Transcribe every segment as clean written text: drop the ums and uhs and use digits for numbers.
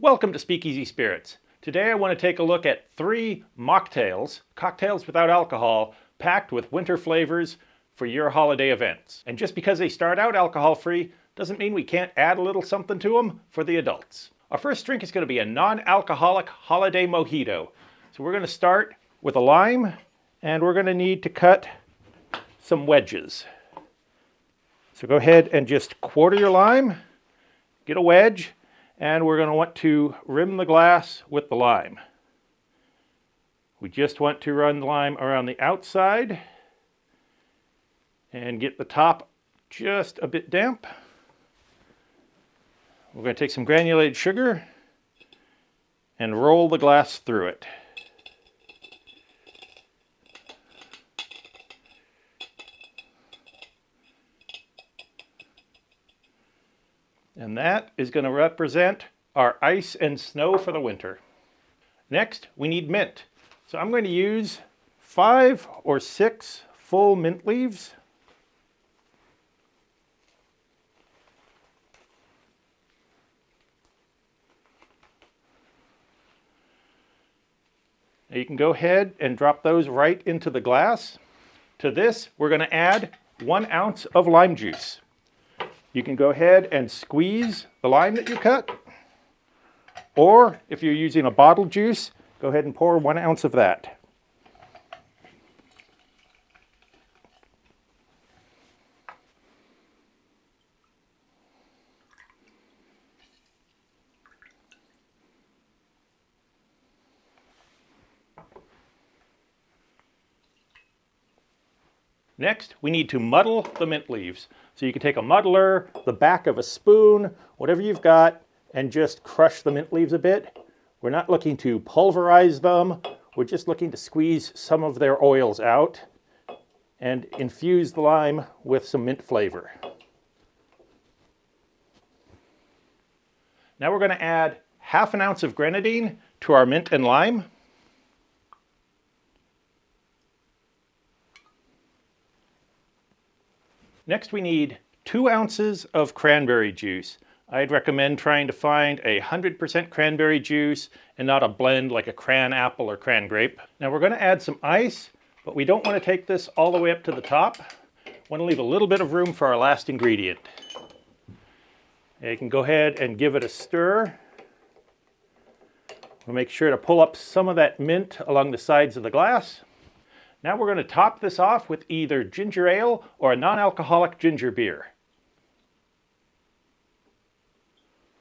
Welcome to Speakeasy Spirits. Today I want to take a look at 3 mocktails, cocktails without alcohol, packed with winter flavors for your holiday events. And just because they start out alcohol-free doesn't mean we can't add a little something to them for the adults. Our first drink is going to be a non-alcoholic holiday mojito. So we're going to start with a lime, and we're going to need to cut some wedges. So go ahead and just quarter your lime, get a wedge, and we're going to want to rim the glass with the lime. We just want to run the lime around the outside and get the top just a bit damp. We're going to take some granulated sugar and roll the glass through it. And that is going to represent our ice and snow for the winter. Next, we need mint. So I'm going to use 5 or 6 full mint leaves. Now you can go ahead and drop those right into the glass. To this, we're going to add 1 ounce of lime juice. You can go ahead and squeeze the lime that you cut, or if you're using a bottled juice, go ahead and pour 1 ounce of that. Next, we need to muddle the mint leaves. So you can take a muddler, the back of a spoon, whatever you've got, and just crush the mint leaves a bit. We're not looking to pulverize them. We're just looking to squeeze some of their oils out and infuse the lime with some mint flavor. Now we're going to add 1/2 ounce of grenadine to our mint and lime. Next, we need 2 ounces of cranberry juice. I'd recommend trying to find 100% cranberry juice and not a blend like a cran apple or cran grape. Now we're going to add some ice, but we don't want to take this all the way up to the top. We want to leave a little bit of room for our last ingredient. Now you can go ahead and give it a stir. We'll make sure to pull up some of that mint along the sides of the glass. Now we're going to top this off with either ginger ale or a non-alcoholic ginger beer.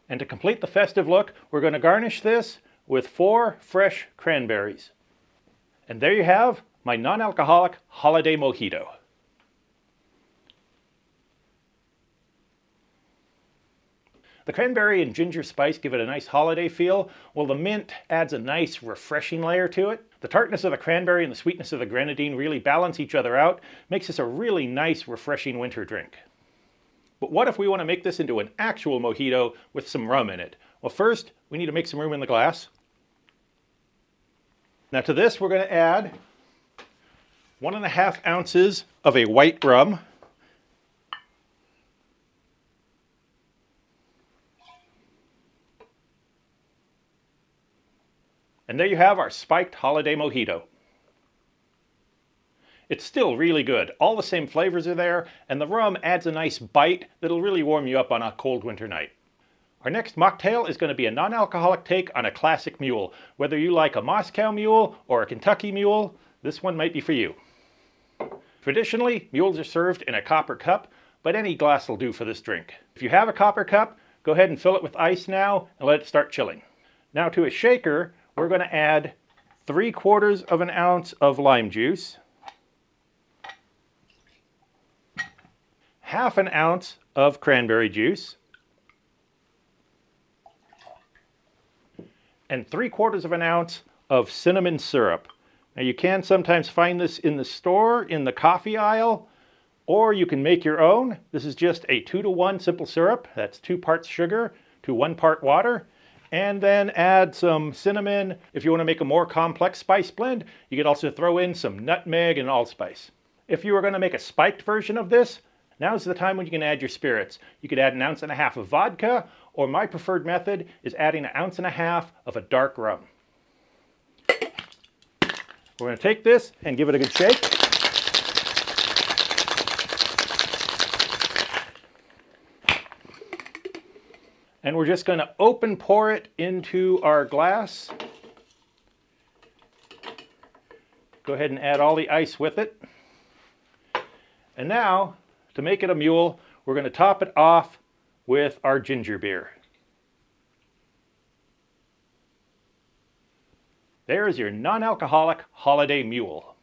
And to complete the festive look, we're going to garnish this with 4 fresh cranberries. And there you have my non-alcoholic holiday mojito. The cranberry and ginger spice give it a nice holiday feel, while the mint adds a nice refreshing layer to it. The tartness of the cranberry and the sweetness of the grenadine really balance each other out, makes this a really nice refreshing winter drink. But what if we want to make this into an actual mojito with some rum in it? Well, first we need to make some room in the glass. Now to this we're going to add 1.5 ounces of a white rum. And there you have our spiked holiday mojito. It's still really good. All the same flavors are there, and the rum adds a nice bite that'll really warm you up on a cold winter night. Our next mocktail is going to be a non-alcoholic take on a classic mule. Whether you like a Moscow mule or a Kentucky mule, this one might be for you. Traditionally, mules are served in a copper cup, but any glass will do for this drink. If you have a copper cup, go ahead and fill it with ice now and let it start chilling. Now to a shaker, we're going to add 3/4 of an ounce of lime juice, 1/2 ounce of cranberry juice, and 3/4 of an ounce of cinnamon syrup. Now you can sometimes find this in the store, in the coffee aisle, or you can make your own. This is just a 2-to-1 simple syrup. That's 2 parts sugar to 1 part water. And then add some cinnamon. If you want to make a more complex spice blend, you could also throw in some nutmeg and allspice. If you were going to make a spiked version of this, now's the time when you can add your spirits. You could add 1.5 ounces of vodka, or my preferred method is adding 1.5 ounces of a dark rum. We're going to take this and give it a good shake. And we're just going to open pour it into our glass. Go ahead and add all the ice with it. And now, to make it a mule, we're going to top it off with our ginger beer. There's your non-alcoholic holiday mule.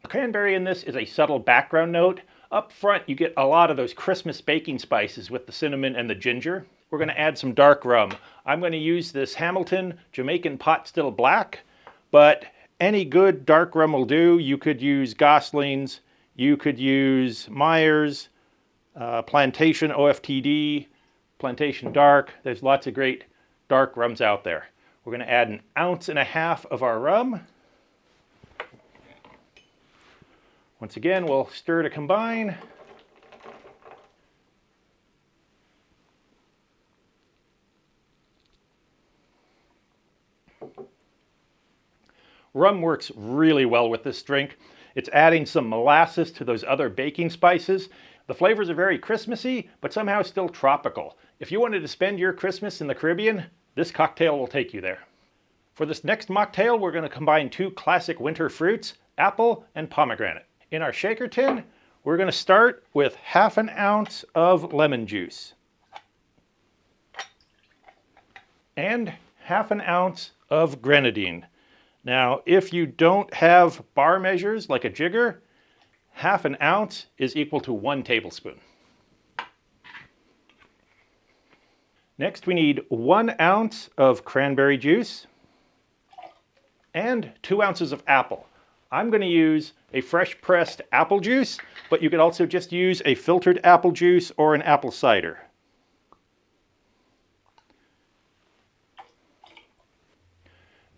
The cranberry in this is a subtle background note. Up front, you get a lot of those Christmas baking spices with the cinnamon and the ginger. We're going to add some dark rum. I'm going to use this Hamilton Jamaican Pot Still Black, but any good dark rum will do. You could use Gosling's, you could use Myers, Plantation OFTD, Plantation Dark. There's lots of great dark rums out there. We're going to add 1.5 ounces of our rum. Once again, we'll stir to combine. Rum works really well with this drink. It's adding some molasses to those other baking spices. The flavors are very Christmassy, but somehow still tropical. If you wanted to spend your Christmas in the Caribbean, this cocktail will take you there. For this next mocktail, we're going to combine 2 classic winter fruits, apple and pomegranate. In our shaker tin, we're going to start with 1/2 ounce of lemon juice and 1/2 ounce of grenadine. Now, if you don't have bar measures like a jigger, 1/2 ounce is equal to 1 tablespoon. Next, we need 1 ounce of cranberry juice and 2 ounces of apple. I'm going to use a fresh pressed apple juice, but you could also just use a filtered apple juice or an apple cider.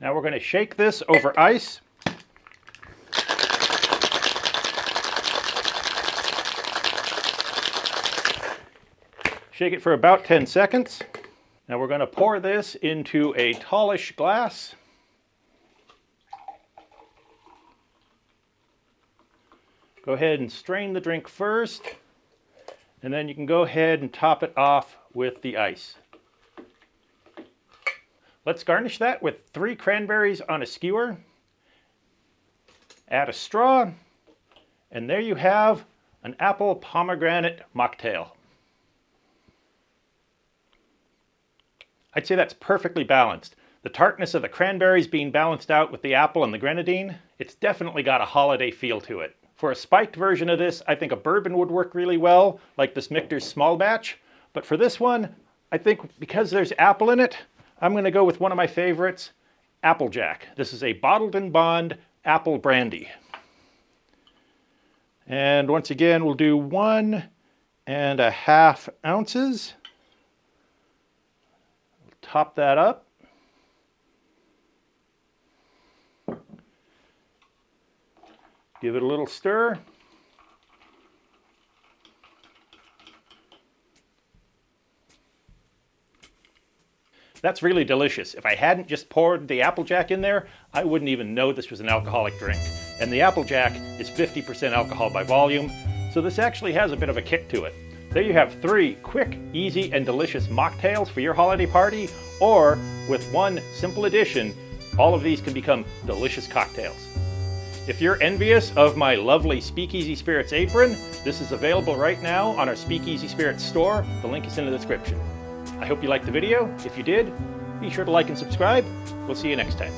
Now we're going to shake this over ice. Shake it for about 10 seconds. Now we're going to pour this into a tallish glass. Go ahead and strain the drink first, and then you can go ahead and top it off with the ice. Let's garnish that with 3 cranberries on a skewer. Add a straw, and there you have an apple pomegranate mocktail. I'd say that's perfectly balanced. The tartness of the cranberries being balanced out with the apple and the grenadine. It's definitely got a holiday feel to it. For a spiked version of this, I think a bourbon would work really well, like this Michter's small batch. But for this one, I think because there's apple in it, I'm going to go with one of my favorites, Applejack. This is a bottled in bond apple brandy. And once again, we'll do 1.5 ounces. Top that up. Give it a little stir. That's really delicious. If I hadn't just poured the Applejack in there, I wouldn't even know this was an alcoholic drink. And the Applejack is 50% alcohol by volume, so this actually has a bit of a kick to it. There you have 3 quick, easy, and delicious mocktails for your holiday party, or with one simple addition, all of these can become delicious cocktails. If you're envious of my lovely Speakeasy Spirits apron, this is available right now on our Speakeasy Spirits store. The link is in the description. I hope you liked the video. If you did, be sure to like and subscribe. We'll see you next time.